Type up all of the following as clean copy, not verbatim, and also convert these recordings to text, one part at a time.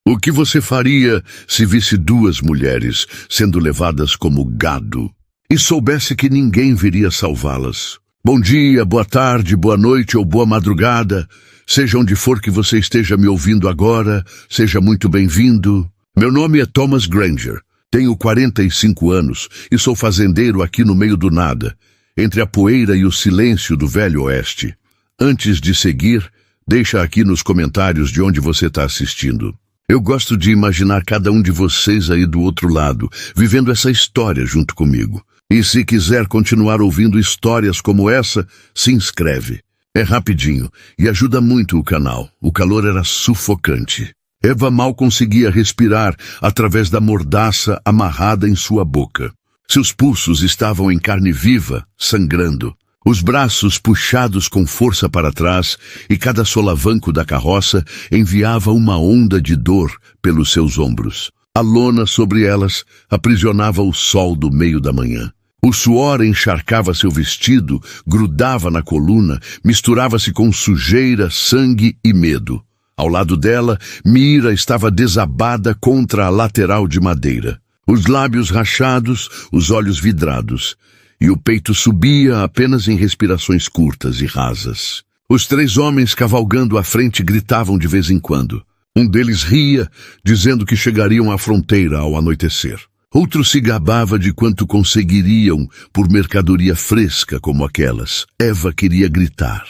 O que você faria se visse duas mulheres sendo levadas como gado e soubesse que ninguém viria salvá-las? Bom dia, boa tarde, boa noite ou boa madrugada. Seja onde for que você esteja me ouvindo agora, seja muito bem-vindo. Meu nome é Thomas Granger. Tenho 45 anos e sou fazendeiro aqui no meio do nada, entre a poeira e o silêncio do Velho Oeste. Antes de seguir, deixa aqui nos comentários de onde você está assistindo. Eu gosto de imaginar cada um de vocês aí do outro lado, vivendo essa história junto comigo. E se quiser continuar ouvindo histórias como essa, se inscreve. É rapidinho e ajuda muito o canal. O calor era sufocante. Eva mal conseguia respirar através da mordaça amarrada em sua boca. Seus pulsos estavam em carne viva, sangrando. Os braços puxados com força para trás e cada solavanco da carroça enviava uma onda de dor pelos seus ombros. A lona sobre elas aprisionava o sol do meio da manhã. O suor encharcava seu vestido, grudava na coluna, misturava-se com sujeira, sangue e medo. Ao lado dela, Mira estava desabada contra a lateral de madeira. Os lábios rachados, os olhos vidrados. E o peito subia apenas em respirações curtas e rasas. Os três homens cavalgando à frente gritavam de vez em quando. Um deles ria, dizendo que chegariam à fronteira ao anoitecer. Outro se gabava de quanto conseguiriam por mercadoria fresca como aquelas. Eva queria gritar,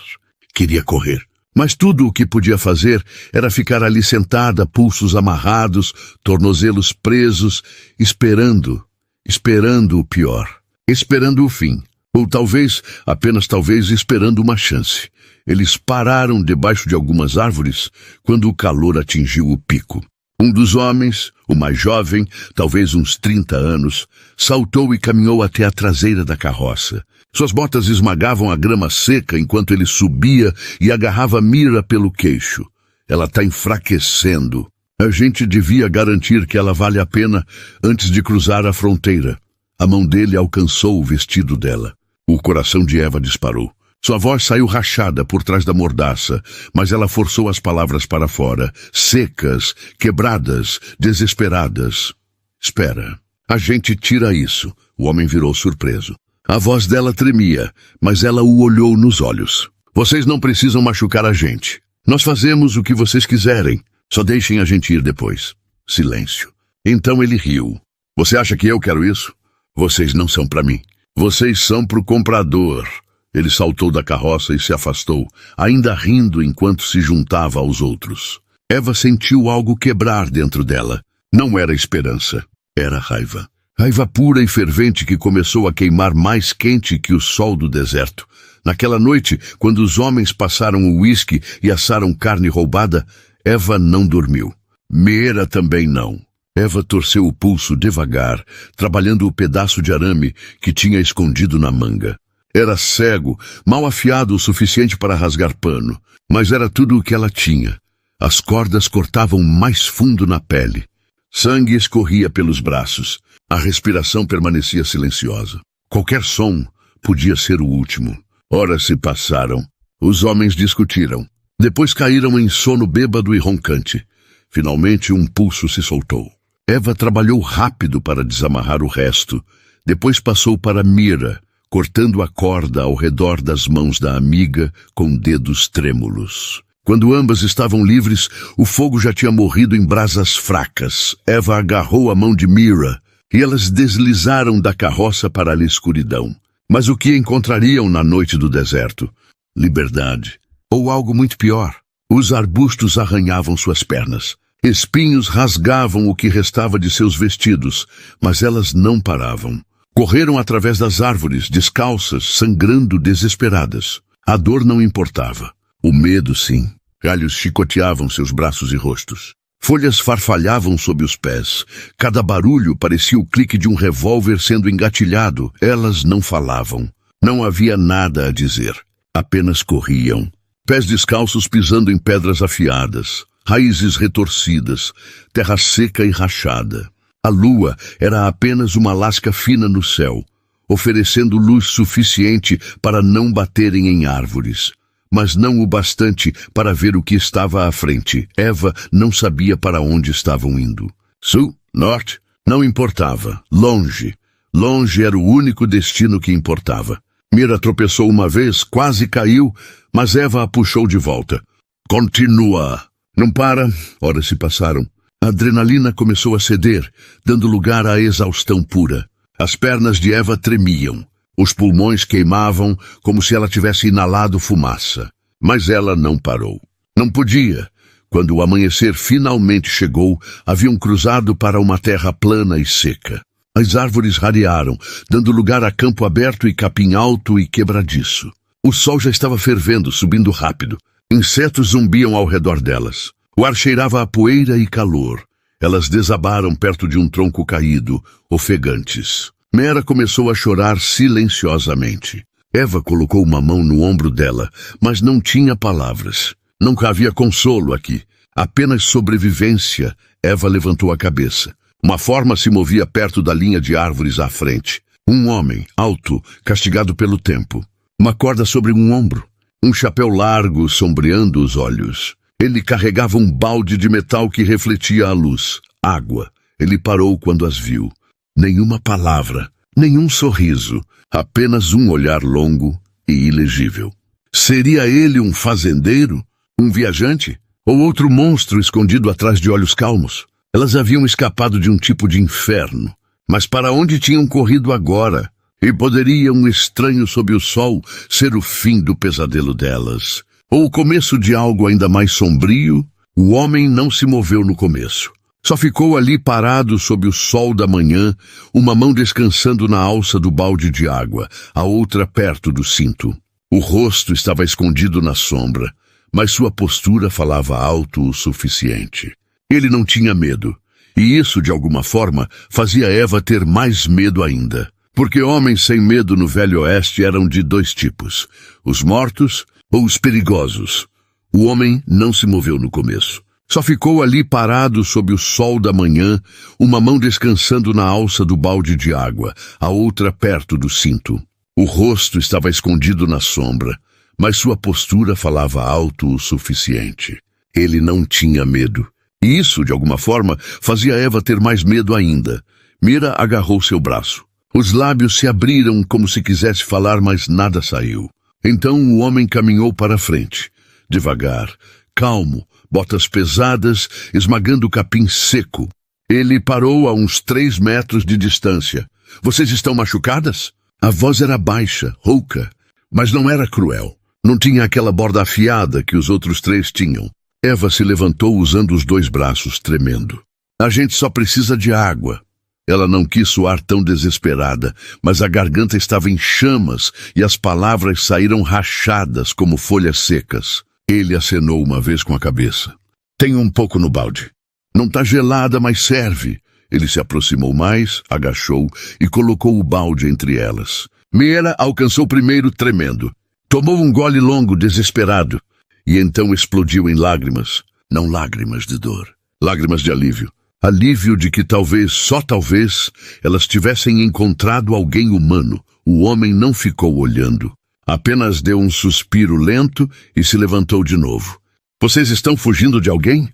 queria correr. Mas tudo o que podia fazer era ficar ali sentada, pulsos amarrados, tornozelos presos, esperando o pior. Esperando o fim, ou talvez, apenas talvez, esperando uma chance. Eles pararam debaixo de algumas árvores quando o calor atingiu o pico. Um dos homens, o mais jovem, talvez uns 30 anos, saltou e caminhou até a traseira da carroça. Suas botas esmagavam a grama seca enquanto ele subia e agarrava Mira pelo queixo. Ela está enfraquecendo. A gente devia garantir que ela vale a pena antes de cruzar a fronteira. A mão dele alcançou o vestido dela. O coração de Eva disparou. Sua voz saiu rachada por trás da mordaça, mas ela forçou as palavras para fora, secas, quebradas, desesperadas. Espera, a gente tira isso. O homem virou surpreso. A voz dela tremia, mas ela o olhou nos olhos. Vocês não precisam machucar a gente. Nós fazemos o que vocês quiserem. Só deixem a gente ir depois. Silêncio. Então ele riu. Você acha que eu quero isso? Vocês não são para mim. Vocês são para o comprador. Ele saltou da carroça e se afastou, ainda rindo enquanto se juntava aos outros. Eva sentiu algo quebrar dentro dela. Não era esperança, era raiva. Raiva pura e fervente que começou a queimar mais quente que o sol do deserto. Naquela noite, quando os homens passaram o uísque e assaram carne roubada, Eva não dormiu. Mira também não. Eva torceu o pulso devagar, trabalhando o pedaço de arame que tinha escondido na manga. Era cego, mal afiado o suficiente para rasgar pano, mas era tudo o que ela tinha. As cordas cortavam mais fundo na pele. Sangue escorria pelos braços. A respiração permanecia silenciosa. Qualquer som podia ser o último. Horas se passaram. Os homens discutiram. Depois caíram em sono bêbado e roncante. Finalmente um pulso se soltou. Eva trabalhou rápido para desamarrar o resto. Depois passou para Mira, cortando a corda ao redor das mãos da amiga com dedos trêmulos. Quando ambas estavam livres, o fogo já tinha morrido em brasas fracas. Eva agarrou a mão de Mira e elas deslizaram da carroça para a escuridão. Mas o que encontrariam na noite do deserto? Liberdade. Ou algo muito pior. Os arbustos arranhavam suas pernas. Espinhos rasgavam o que restava de seus vestidos, mas elas não paravam. Correram através das árvores, descalças, sangrando desesperadas. A dor não importava. O medo, sim. Galhos chicoteavam seus braços e rostos. Folhas farfalhavam sob os pés. Cada barulho parecia o clique de um revólver sendo engatilhado. Elas não falavam. Não havia nada a dizer. Apenas corriam. Pés descalços pisando em pedras afiadas. Raízes retorcidas. Terra seca e rachada. A lua era apenas uma lasca fina no céu, oferecendo luz suficiente para não baterem em árvores. mas não o bastante para ver o que estava à frente. Eva não sabia para onde estavam indo. Sul? Norte? Não importava. Longe. Longe era o único destino que importava. Mira tropeçou uma vez, quase caiu, mas Eva a puxou de volta. Continua. Não para. Horas se passaram. A adrenalina começou a ceder, dando lugar à exaustão pura. As pernas de Eva tremiam. Os pulmões queimavam como se ela tivesse inalado fumaça. Mas ela não parou. Não podia. Quando o amanhecer finalmente chegou, haviam cruzado para uma terra plana e seca. As árvores rarearam, dando lugar a campo aberto e capim alto e quebradiço. O sol já estava fervendo, subindo rápido. Insetos zumbiam ao redor delas. O ar cheirava a poeira e calor. Elas desabaram perto de um tronco caído, ofegantes. Mera começou a chorar silenciosamente. Eva colocou uma mão no ombro dela, mas não tinha palavras. Não havia consolo aqui, apenas sobrevivência. Eva levantou a cabeça. Uma forma se movia perto da linha de árvores à frente. Um homem, alto, castigado pelo tempo. Uma corda sobre um ombro. Um chapéu largo sombreando os olhos. Ele carregava um balde de metal que refletia a luz. Água. Ele parou quando as viu. Nenhuma palavra, nenhum sorriso, apenas um olhar longo e ilegível. Seria ele um fazendeiro? Um viajante? Ou outro monstro escondido atrás de olhos calmos? Elas haviam escapado de um tipo de inferno. Mas para onde tinham corrido agora? E poderia um estranho sob o sol ser o fim do pesadelo delas? Ou o começo de algo ainda mais sombrio? O homem não se moveu no começo. Só ficou ali parado sob o sol da manhã, uma mão descansando na alça do balde de água, a outra perto do cinto. O rosto estava escondido na sombra, mas sua postura falava alto o suficiente. Ele não tinha medo, e isso, de alguma forma, fazia Eva ter mais medo ainda. Porque homens sem medo no Velho Oeste eram de dois tipos, os mortos ou os perigosos. O homem não se moveu no começo. Só ficou ali parado sob o sol da manhã, uma mão descansando na alça do balde de água, a outra perto do cinto. O rosto estava escondido na sombra, mas sua postura falava alto o suficiente. Ele não tinha medo. E isso, de alguma forma, fazia Eva ter mais medo ainda. Mira agarrou seu braço. Os lábios se abriram como se quisesse falar, mas nada saiu. Então o homem caminhou para a frente, devagar, calmo, botas pesadas, esmagando o capim seco. Ele parou a uns 3 metros de distância. Vocês estão machucadas? A voz era baixa, rouca, mas não era cruel. Não tinha aquela borda afiada que os outros 3 tinham. Eva se levantou usando os 2 braços, tremendo. A gente só precisa de água. Ela não quis soar tão desesperada, mas a garganta estava em chamas e as palavras saíram rachadas como folhas secas. Ele acenou uma vez com a cabeça. Tem um pouco no balde. Não tá gelada, mas serve. Ele se aproximou mais, agachou e colocou o balde entre elas. Mera alcançou primeiro, tremendo. Tomou um gole longo, desesperado. E então explodiu em lágrimas. Não lágrimas de dor. Lágrimas de alívio. Alívio de que talvez, só talvez, elas tivessem encontrado alguém humano. O homem não ficou olhando. Apenas deu um suspiro lento e se levantou de novo. Vocês estão fugindo de alguém?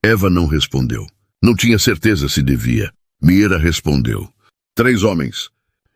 Eva não respondeu. Não tinha certeza se devia. Mira respondeu. 3 homens.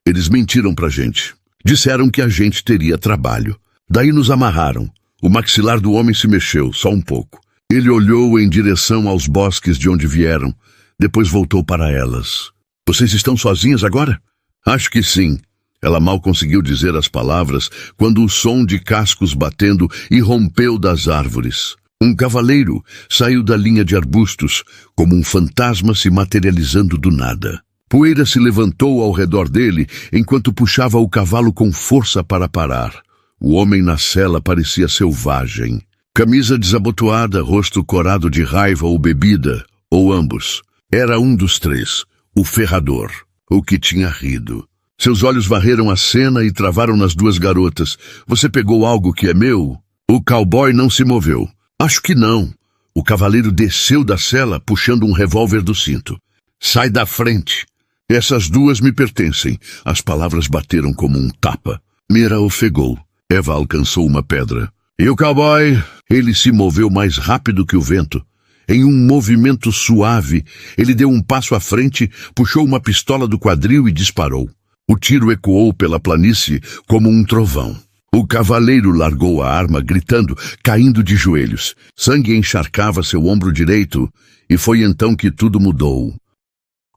Eles mentiram pra gente. Disseram que a gente teria trabalho. Daí nos amarraram. O maxilar do homem se mexeu, só um pouco. Ele olhou em direção aos bosques de onde vieram. Depois voltou para elas. Vocês estão sozinhas agora? Acho que sim. Ela mal conseguiu dizer as palavras quando o som de cascos batendo irrompeu das árvores. Um cavaleiro saiu da linha de arbustos, como um fantasma se materializando do nada. Poeira se levantou ao redor dele enquanto puxava o cavalo com força para parar. O homem na sela parecia selvagem. Camisa desabotoada, rosto corado de raiva ou bebida, ou ambos. Era um dos 3, o ferrador, o que tinha rido. Seus olhos varreram a cena e travaram nas 2 garotas. Você pegou algo que é meu? O cowboy não se moveu. Acho que não. O cavaleiro desceu da cela puxando um revólver do cinto. Sai da frente. Essas 2 me pertencem. As palavras bateram como um tapa. Mira ofegou. Eva alcançou uma pedra. E o cowboy, ele se moveu mais rápido que o vento. Em um movimento suave, ele deu um passo à frente, puxou uma pistola do quadril e disparou. O tiro ecoou pela planície como um trovão. O cavaleiro largou a arma, gritando, caindo de joelhos. Sangue encharcava seu ombro direito, e foi então que tudo mudou.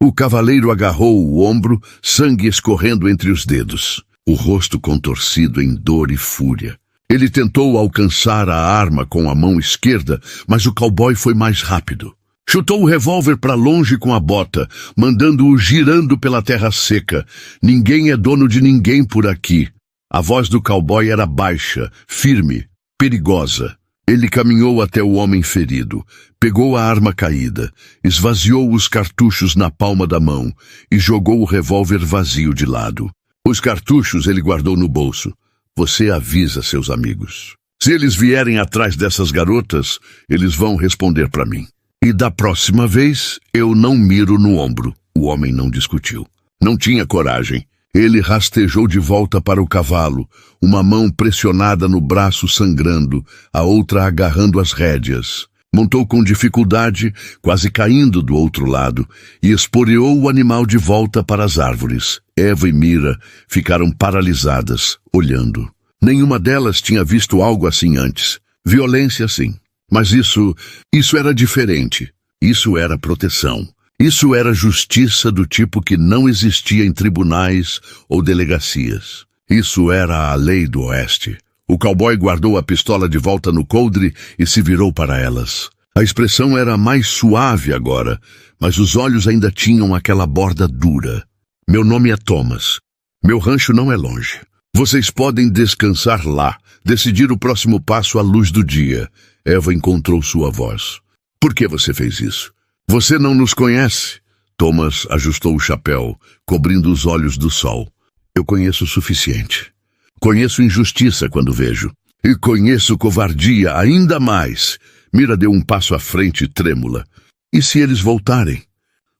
O cavaleiro agarrou o ombro, sangue escorrendo entre os dedos, o rosto contorcido em dor e fúria. Ele tentou alcançar a arma com a mão esquerda, mas o cowboy foi mais rápido. Chutou o revólver para longe com a bota, mandando-o girando pela terra seca. Ninguém é dono de ninguém por aqui. A voz do cowboy era baixa, firme, perigosa. Ele caminhou até o homem ferido, pegou a arma caída, esvaziou os cartuchos na palma da mão e jogou o revólver vazio de lado. Os cartuchos ele guardou no bolso. Você avisa seus amigos. Se eles vierem atrás dessas garotas, eles vão responder para mim. E da próxima vez, eu não miro no ombro. O homem não discutiu. Não tinha coragem. Ele rastejou de volta para o cavalo, uma mão pressionada no braço sangrando, a outra agarrando as rédeas. Montou com dificuldade, quase caindo do outro lado, e esporeou o animal de volta para as árvores. Eva e Mira ficaram paralisadas, olhando. Nenhuma delas tinha visto algo assim antes. Violência, sim. Mas isso era diferente. Isso era proteção. Isso era justiça do tipo que não existia em tribunais ou delegacias. Isso era a lei do oeste. O cowboy guardou a pistola de volta no coldre e se virou para elas. A expressão era mais suave agora, mas os olhos ainda tinham aquela borda dura. Meu nome é Thomas. Meu rancho não é longe. Vocês podem descansar lá, decidir o próximo passo à luz do dia. Eva encontrou sua voz. Por que você fez isso? Você não nos conhece? Thomas ajustou o chapéu, cobrindo os olhos do sol. Eu conheço o suficiente. Conheço injustiça quando vejo. E conheço covardia ainda mais. Mira deu um passo à frente, trêmula. E se eles voltarem?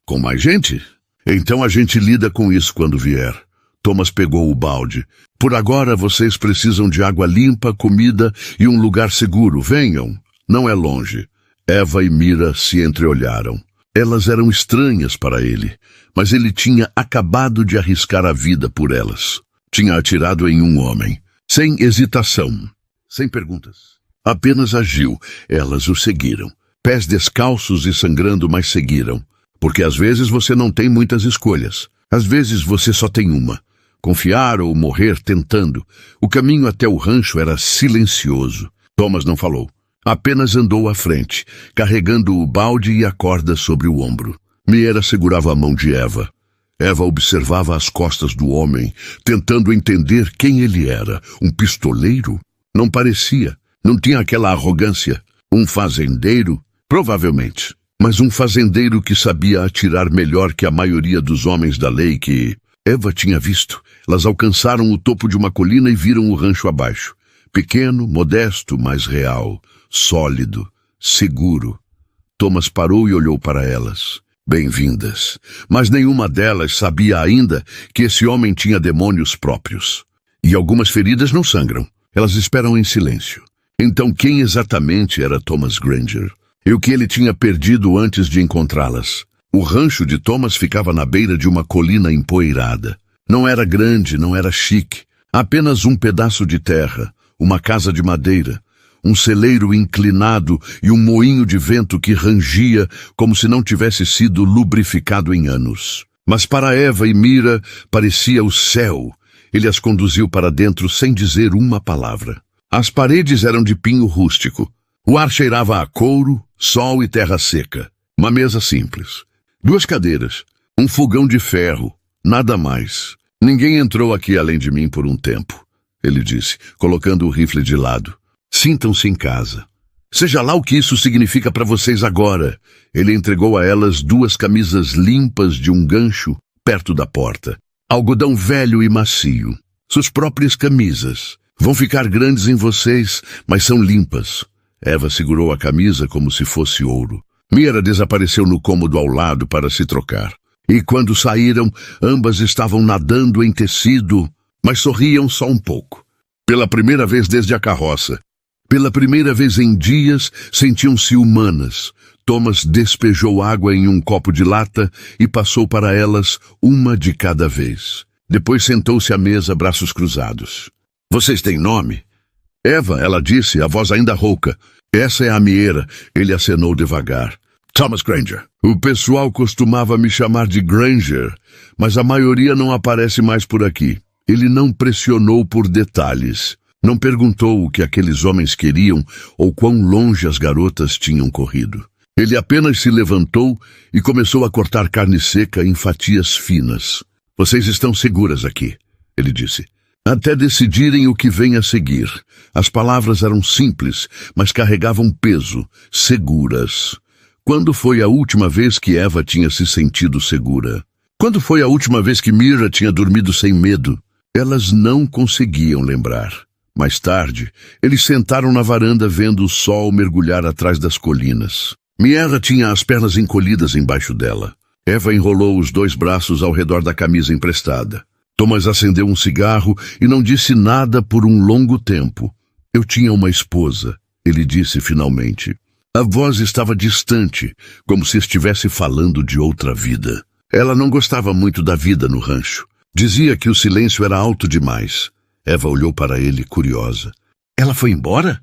Com mais gente? Então a gente lida com isso quando vier. Thomas pegou o balde. Por agora vocês precisam de água limpa, comida e um lugar seguro. Venham. Não é longe. Eva e Mira se entreolharam. Elas eram estranhas para ele, mas ele tinha acabado de arriscar a vida por elas. Tinha atirado em um homem, sem hesitação, sem perguntas. Apenas agiu. Elas o seguiram. Pés descalços e sangrando, mas seguiram. Porque às vezes você não tem muitas escolhas. Às vezes você só tem uma. Confiar ou morrer tentando. O caminho até o rancho era silencioso. Thomas não falou. Apenas andou à frente, carregando o balde e a corda sobre o ombro. Mira segurava a mão de Eva. Eva observava as costas do homem, tentando entender quem ele era. Um pistoleiro? Não parecia. Não tinha aquela arrogância. Um fazendeiro? Provavelmente. Mas um fazendeiro que sabia atirar melhor que a maioria dos homens da lei que Eva tinha visto. Elas alcançaram o topo de uma colina e viram o rancho abaixo. Pequeno, modesto, mas real. Sólido, seguro. Thomas parou e olhou para elas. Bem-vindas. Mas nenhuma delas sabia ainda que esse homem tinha demônios próprios. E algumas feridas não sangram. Elas esperam em silêncio. Então quem exatamente era Thomas Granger? E o que ele tinha perdido antes de encontrá-las? O rancho de Thomas ficava na beira de uma colina empoeirada. Não era grande, não era chique. Apenas um pedaço de terra, uma casa de madeira, um celeiro inclinado e um moinho de vento que rangia como se não tivesse sido lubrificado em anos. Mas para Eva e Mira parecia o céu. Ele as conduziu para dentro sem dizer uma palavra. As paredes eram de pinho rústico. O ar cheirava a couro, sol e terra seca. Uma mesa simples. 2 cadeiras. Um fogão de ferro. Nada mais. Ninguém entrou aqui além de mim por um tempo, ele disse, colocando o rifle de lado. Sintam-se em casa. Seja lá o que isso significa para vocês agora. Ele entregou a elas 2 camisas limpas de um gancho perto da porta. Algodão velho e macio. Suas próprias camisas. Vão ficar grandes em vocês, mas são limpas. Eva segurou a camisa como se fosse ouro. Mira desapareceu no cômodo ao lado para se trocar. E quando saíram, ambas estavam nadando em tecido, mas sorriam só um pouco. Pela primeira vez desde a carroça. Pela primeira vez em dias, sentiam-se humanas. Thomas despejou água em um copo de lata e passou para elas uma de cada vez. Depois sentou-se à mesa, braços cruzados. Vocês têm nome? Eva, ela disse, a voz ainda rouca. Essa é a Mieira, ele acenou devagar. Thomas Granger. O pessoal costumava me chamar de Granger, mas a maioria não aparece mais por aqui. Ele não pressionou por detalhes. Não perguntou o que aqueles homens queriam ou quão longe as garotas tinham corrido. Ele apenas se levantou e começou a cortar carne seca em fatias finas. Vocês estão seguras aqui, ele disse. Até decidirem o que vem a seguir. As palavras eram simples, mas carregavam peso. Seguras. Quando foi a última vez que Eva tinha se sentido segura? Quando foi a última vez que Mira tinha dormido sem medo? Elas não conseguiam lembrar. Mais tarde, eles sentaram na varanda vendo o sol mergulhar atrás das colinas. Mira tinha as pernas encolhidas embaixo dela. Eva enrolou os 2 braços ao redor da camisa emprestada. Thomas acendeu um cigarro e não disse nada por um longo tempo. Eu tinha uma esposa, ele disse finalmente. A voz estava distante, como se estivesse falando de outra vida. Ela não gostava muito da vida no rancho. Dizia que o silêncio era alto demais. Eva olhou para ele, curiosa. Ela foi embora?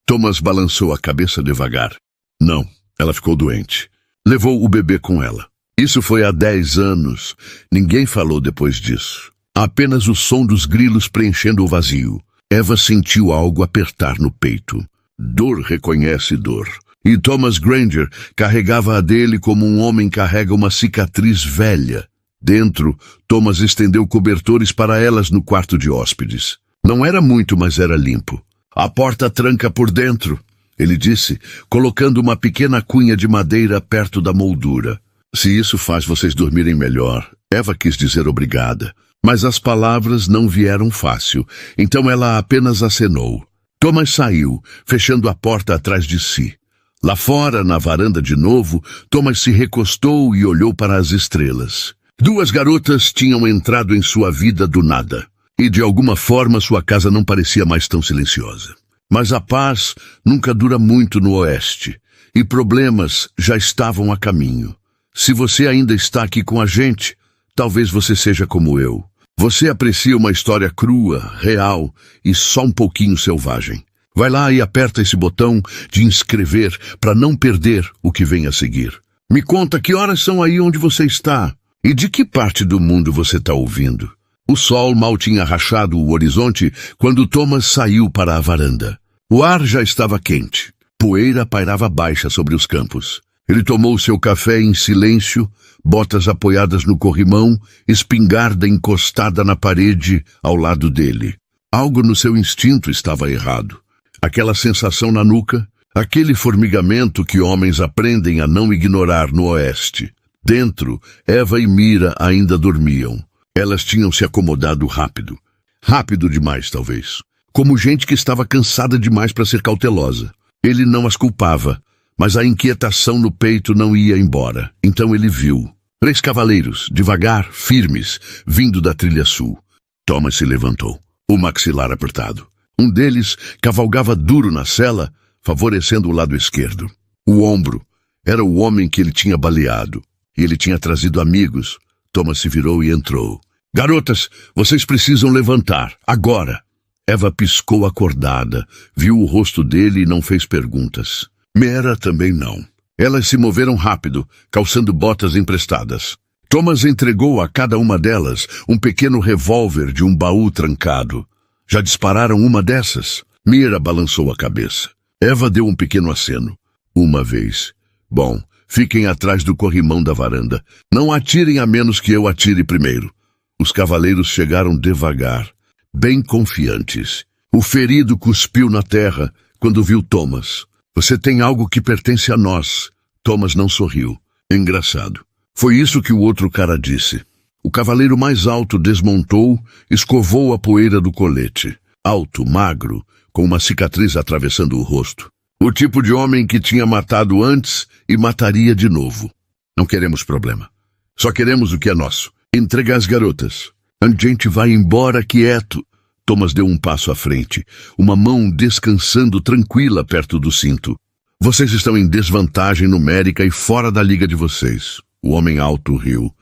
Thomas balançou a cabeça devagar. Não, ela ficou doente. Levou o bebê com ela. Isso foi há 10 anos. Ninguém falou depois disso. Apenas o som dos grilos preenchendo o vazio. Eva sentiu algo apertar no peito. Dor reconhece dor. E Thomas Granger carregava a dele como um homem carrega uma cicatriz velha. Dentro, Thomas estendeu cobertores para elas no quarto de hóspedes. Não era muito, mas era limpo. A porta tranca por dentro, ele disse, colocando uma pequena cunha de madeira perto da moldura. Se isso faz vocês dormirem melhor. Eva quis dizer obrigada, mas as palavras não vieram fácil, então ela apenas acenou. Thomas saiu, fechando a porta atrás de si. Lá fora, na varanda de novo, Thomas se recostou e olhou para as estrelas. 2 garotas tinham entrado em sua vida do nada, e de alguma forma sua casa não parecia mais tão silenciosa. Mas a paz nunca dura muito no oeste, e problemas já estavam a caminho. Se você ainda está aqui com a gente, talvez você seja como eu. Você aprecia uma história crua, real e só um pouquinho selvagem. Vai lá e aperta esse botão de inscrever para não perder o que vem a seguir. Me conta que horas são aí onde você está e de que parte do mundo você está ouvindo. O sol mal tinha rachado o horizonte quando Thomas saiu para a varanda. O ar já estava quente. Poeira pairava baixa sobre os campos. Ele tomou seu café em silêncio, botas apoiadas no corrimão, espingarda encostada na parede ao lado dele. Algo no seu instinto estava errado. Aquela sensação na nuca, aquele formigamento que homens aprendem a não ignorar no oeste. Dentro, Eva e Mira ainda dormiam. Elas tinham se acomodado rápido. Rápido demais, talvez. Como gente que estava cansada demais para ser cautelosa. Ele não as culpava, mas a inquietação no peito não ia embora. Então ele viu 3 cavaleiros, devagar, firmes, vindo da trilha sul. Thomas se levantou, o maxilar apertado. Um deles cavalgava duro na sela, favorecendo o lado esquerdo. O ombro era o homem que ele tinha baleado, e ele tinha trazido amigos. Thomas se virou e entrou. Garotas, vocês precisam levantar, agora. Eva piscou acordada, viu o rosto dele e não fez perguntas. Mera também não. Elas se moveram rápido, calçando botas emprestadas. Thomas entregou a cada uma delas um pequeno revólver de um baú trancado. Já dispararam uma dessas? Mira balançou a cabeça. Eva deu um pequeno aceno. Uma vez. Bom, fiquem atrás do corrimão da varanda. Não atirem a menos que eu atire primeiro. Os cavaleiros chegaram devagar, bem confiantes. O ferido cuspiu na terra quando viu Thomas. Você tem algo que pertence a nós. Thomas não sorriu. Engraçado. Foi isso que o outro cara disse. O cavaleiro mais alto desmontou, escovou a poeira do colete. Alto, magro, com uma cicatriz atravessando o rosto. O tipo de homem que tinha matado antes e mataria de novo. Não queremos problema. Só queremos o que é nosso. Entrega as garotas. A gente vai embora quieto. Thomas deu um passo à frente, uma mão descansando tranquila perto do cinto. Vocês estão em desvantagem numérica e fora da liga de vocês. O homem alto riu.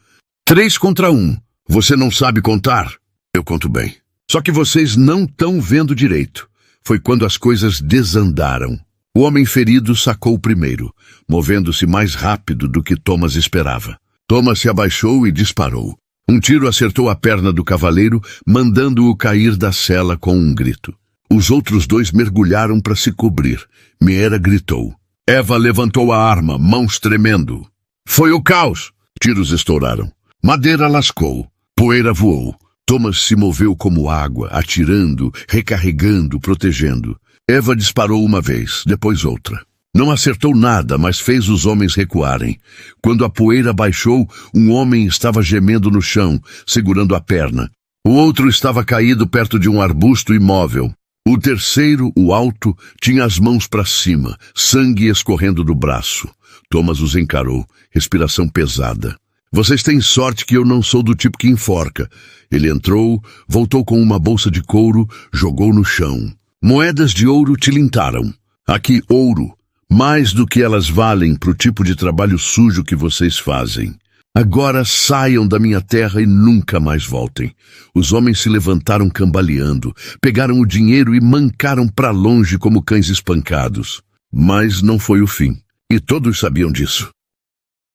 3 contra 1. Você não sabe contar? Eu conto bem. Só que vocês não estão vendo direito. Foi quando as coisas desandaram. O homem ferido sacou primeiro, movendo-se mais rápido do que Thomas esperava. Thomas se abaixou e disparou. Um tiro acertou a perna do cavaleiro, mandando-o cair da cela com um grito. Os outros 2 mergulharam para se cobrir. Meera gritou. Eva levantou a arma, mãos tremendo. Foi o caos! Tiros estouraram. Madeira lascou. Poeira voou. Thomas se moveu como água, atirando, recarregando, protegendo. Eva disparou uma vez, depois outra. Não acertou nada, mas fez os homens recuarem. Quando a poeira baixou, um homem estava gemendo no chão, segurando a perna. O outro estava caído perto de um arbusto imóvel. O terceiro, o alto, tinha as mãos para cima, sangue escorrendo do braço. Thomas os encarou, respiração pesada. Vocês têm sorte que eu não sou do tipo que enforca. Ele entrou, voltou com uma bolsa de couro, jogou no chão. Moedas de ouro tilintaram. Aqui, ouro. Mais do que elas valem para o tipo de trabalho sujo que vocês fazem. Agora saiam da minha terra e nunca mais voltem. Os homens se levantaram cambaleando, pegaram o dinheiro e mancaram para longe como cães espancados. Mas não foi o fim, e todos sabiam disso.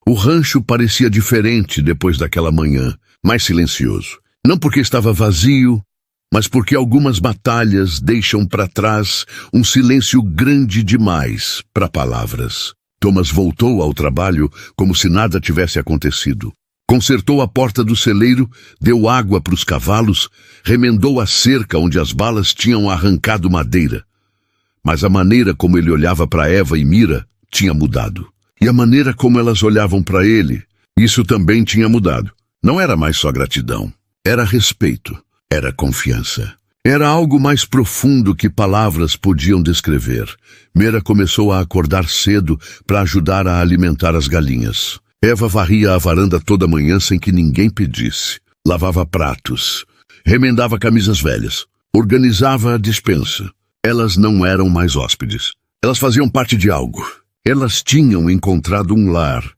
O rancho parecia diferente depois daquela manhã, mais silencioso. Não porque estava vazio, mas porque algumas batalhas deixam para trás um silêncio grande demais para palavras. Thomas voltou ao trabalho como se nada tivesse acontecido. Consertou a porta do celeiro, deu água para os cavalos, remendou a cerca onde as balas tinham arrancado madeira. Mas a maneira como ele olhava para Eva e Meera tinha mudado. E a maneira como elas olhavam para ele, isso também tinha mudado. Não era mais só gratidão. Era respeito. Era confiança. Era algo mais profundo que palavras podiam descrever. Meera começou a acordar cedo para ajudar a alimentar as galinhas. Eva varria a varanda toda manhã sem que ninguém pedisse. Lavava pratos. Remendava camisas velhas. Organizava a despensa. Elas não eram mais hóspedes. Elas faziam parte de algo. Elas tinham encontrado um lar.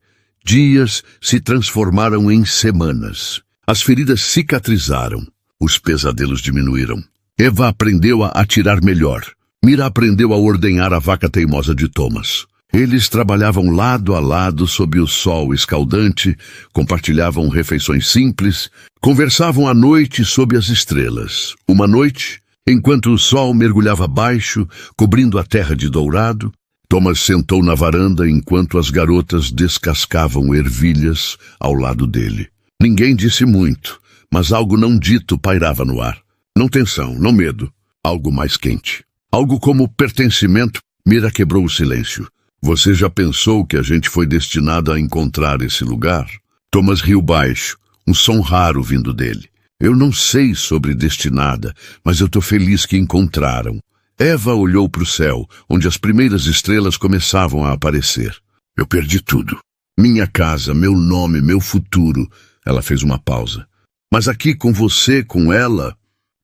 Dias se transformaram em semanas. As feridas cicatrizaram. Os pesadelos diminuíram. Eva aprendeu a atirar melhor. Meera aprendeu a ordenhar a vaca teimosa de Thomas. Eles trabalhavam lado a lado sob o sol escaldante, compartilhavam refeições simples, conversavam à noite sob as estrelas. Uma noite, enquanto o sol mergulhava baixo, cobrindo a terra de dourado, Thomas sentou na varanda enquanto as garotas descascavam ervilhas ao lado dele. Ninguém disse muito, mas algo não dito pairava no ar. Não tensão, não medo. Algo mais quente. Algo como pertencimento. Meera quebrou o silêncio. Você já pensou que a gente foi destinado a encontrar esse lugar? Thomas riu baixo, um som raro vindo dele. Eu não sei sobre destinada, mas eu tô feliz que encontraram. Eva olhou para o céu, onde as primeiras estrelas começavam a aparecer. Eu perdi tudo. Minha casa, meu nome, meu futuro. Ela fez uma pausa. Mas aqui com você, com ela,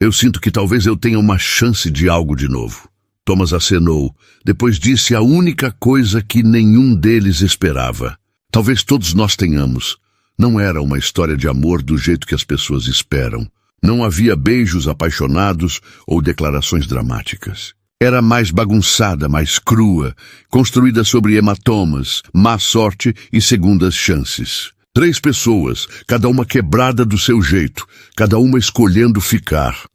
eu sinto que talvez eu tenha uma chance de algo de novo. Thomas acenou, depois disse a única coisa que nenhum deles esperava. Talvez todos nós tenhamos. Não era uma história de amor do jeito que as pessoas esperam. Não havia beijos apaixonados ou declarações dramáticas. Era mais bagunçada, mais crua, construída sobre hematomas, má sorte e segundas chances. 3 pessoas, cada uma quebrada do seu jeito, cada uma escolhendo ficar.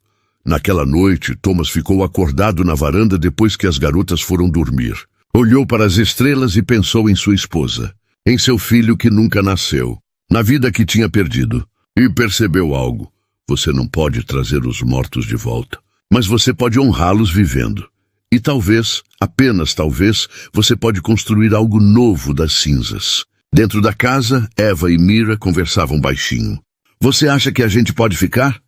Naquela noite, Thomas ficou acordado na varanda depois que as garotas foram dormir. Olhou para as estrelas e pensou em sua esposa, em seu filho que nunca nasceu, na vida que tinha perdido. E percebeu algo. Você não pode trazer os mortos de volta, mas você pode honrá-los vivendo. E talvez, apenas talvez, você pode construir algo novo das cinzas. Dentro da casa, Eva e Meera conversavam baixinho. Você acha que a gente pode ficar?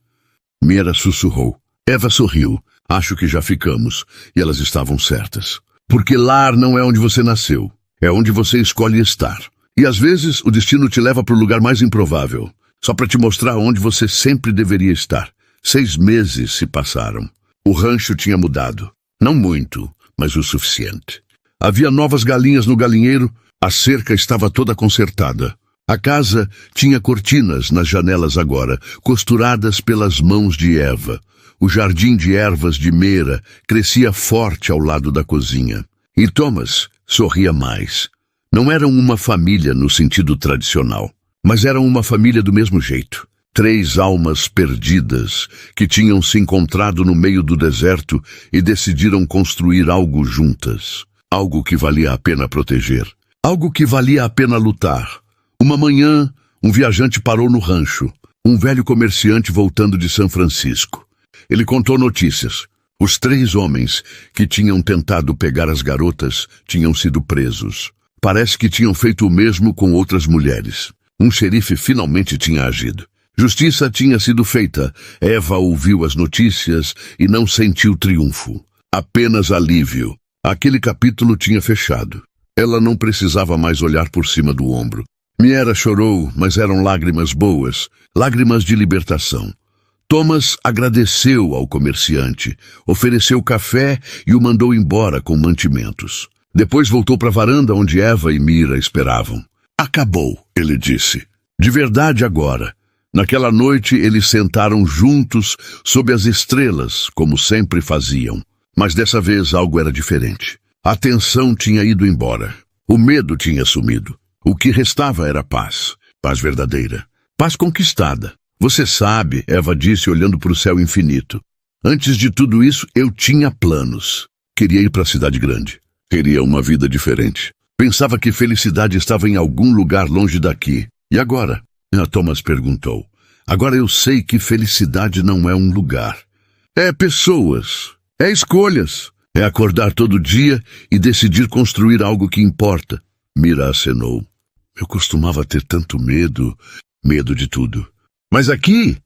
Meera sussurrou. Eva sorriu. Acho que já ficamos. E elas estavam certas. Porque lar não é onde você nasceu. É onde você escolhe estar. E às vezes o destino te leva para o lugar mais improvável. Só para te mostrar onde você sempre deveria estar. 6 meses se passaram. O rancho tinha mudado. Não muito, mas o suficiente. Havia novas galinhas no galinheiro, a cerca estava toda consertada. A casa tinha cortinas nas janelas agora, costuradas pelas mãos de Eva. O jardim de ervas de meira crescia forte ao lado da cozinha. E Thomas sorria mais. Não eram uma família no sentido tradicional, mas eram uma família do mesmo jeito. 3 almas perdidas que tinham se encontrado no meio do deserto e decidiram construir algo juntas. Algo que valia a pena proteger. Algo que valia a pena lutar. Uma manhã, um viajante parou no rancho. Um velho comerciante voltando de São Francisco. Ele contou notícias. Os 3 homens que tinham tentado pegar as garotas tinham sido presos. Parece que tinham feito o mesmo com outras mulheres. Um xerife finalmente tinha agido. Justiça tinha sido feita. Eva ouviu as notícias e não sentiu triunfo. Apenas alívio. Aquele capítulo tinha fechado. Ela não precisava mais olhar por cima do ombro. Miera chorou, mas eram lágrimas boas, lágrimas de libertação. Thomas agradeceu ao comerciante, ofereceu café e o mandou embora com mantimentos. Depois voltou para a varanda onde Eva e Mira esperavam. Acabou, ele disse. De verdade agora. Naquela noite eles sentaram juntos sob as estrelas, como sempre faziam. Mas dessa vez algo era diferente. A tensão tinha ido embora. O medo tinha sumido. O que restava era paz. Paz verdadeira. Paz conquistada. Você sabe, Eva disse olhando para o céu infinito. Antes de tudo isso, eu tinha planos. Queria ir para a cidade grande. Queria uma vida diferente. Pensava que felicidade estava em algum lugar longe daqui. E agora? Thomas perguntou. Agora eu sei que felicidade não é um lugar. É pessoas. É escolhas. É acordar todo dia e decidir construir algo que importa. Mira acenou. Eu costumava ter tanto medo. Medo de tudo. Mas aqui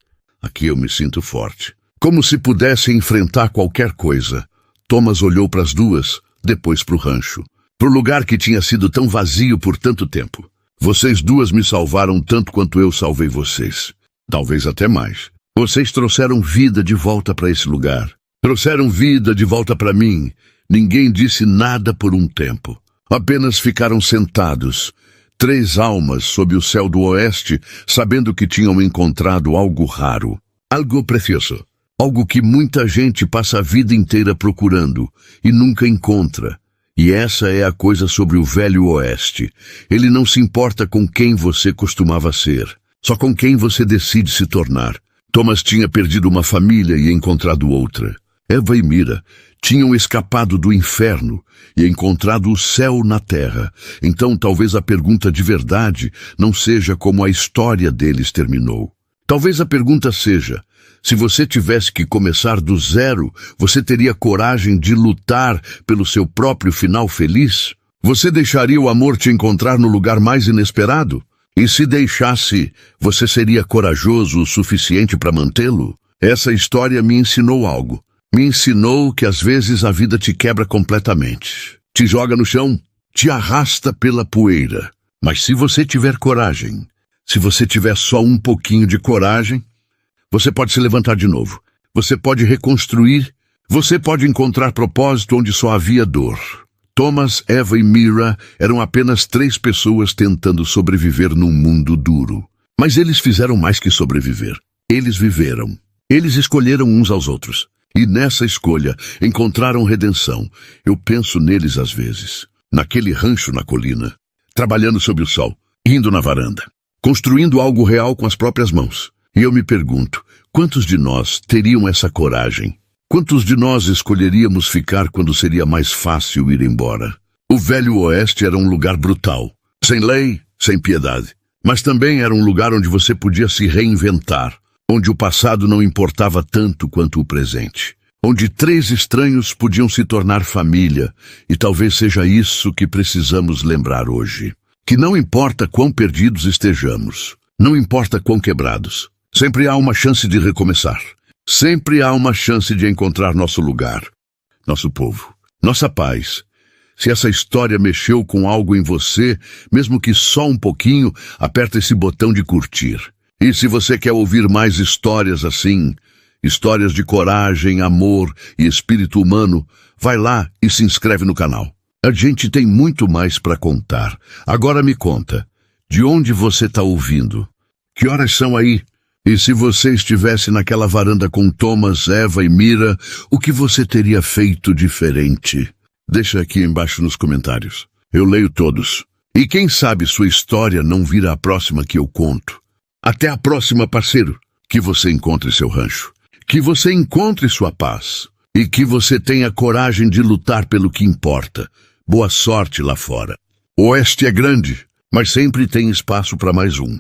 eu me sinto forte. Como se pudesse enfrentar qualquer coisa. Thomas olhou para as duas, depois para o rancho. Para o lugar que tinha sido tão vazio por tanto tempo. Vocês duas me salvaram tanto quanto eu salvei vocês. Talvez até mais. Vocês trouxeram vida de volta para esse lugar. Trouxeram vida de volta para mim. Ninguém disse nada por um tempo. Apenas ficaram sentados. 3 almas sob o céu do oeste, sabendo que tinham encontrado algo raro. Algo precioso. Algo que muita gente passa a vida inteira procurando e nunca encontra. E essa é a coisa sobre o velho oeste. Ele não se importa com quem você costumava ser, só com quem você decide se tornar. Thomas tinha perdido uma família e encontrado outra. Eva e Mira tinham escapado do inferno e encontrado o céu na terra. Então talvez a pergunta de verdade não seja como a história deles terminou. Talvez a pergunta seja: se você tivesse que começar do zero, você teria coragem de lutar pelo seu próprio final feliz? Você deixaria o amor te encontrar no lugar mais inesperado? E se deixasse, você seria corajoso o suficiente para mantê-lo? Essa história me ensinou algo. Me ensinou que às vezes a vida te quebra completamente. Te joga no chão, te arrasta pela poeira. Mas se você tiver coragem, se você tiver só um pouquinho de coragem, você pode se levantar de novo. Você pode reconstruir. Você pode encontrar propósito onde só havia dor. Thomas, Eva e Mira eram apenas 3 pessoas tentando sobreviver num mundo duro. Mas eles fizeram mais que sobreviver. Eles viveram. Eles escolheram uns aos outros. E nessa escolha encontraram redenção. Eu penso neles às vezes. Naquele rancho na colina. Trabalhando sob o sol. Indo na varanda. Construindo algo real com as próprias mãos. E eu me pergunto, quantos de nós teriam essa coragem? Quantos de nós escolheríamos ficar quando seria mais fácil ir embora? O velho oeste era um lugar brutal. Sem lei, sem piedade. Mas também era um lugar onde você podia se reinventar. Onde o passado não importava tanto quanto o presente. Onde 3 estranhos podiam se tornar família. E talvez seja isso que precisamos lembrar hoje. Que não importa quão perdidos estejamos. Não importa quão quebrados. Sempre há uma chance de recomeçar. Sempre há uma chance de encontrar nosso lugar. Nosso povo. Nossa paz. Se essa história mexeu com algo em você, mesmo que só um pouquinho, aperta esse botão de curtir. E se você quer ouvir mais histórias assim, histórias de coragem, amor e espírito humano, vai lá e se inscreve no canal. A gente tem muito mais para contar. Agora me conta, de onde você está ouvindo? Que horas são aí? E se você estivesse naquela varanda com Thomas, Eva e Mira, o que você teria feito diferente? Deixa aqui embaixo nos comentários. Eu leio todos. E quem sabe sua história não vira a próxima que eu conto. Até a próxima, parceiro. Que você encontre seu rancho. Que você encontre sua paz. E que você tenha coragem de lutar pelo que importa. Boa sorte lá fora. O Oeste é grande, mas sempre tem espaço para mais um.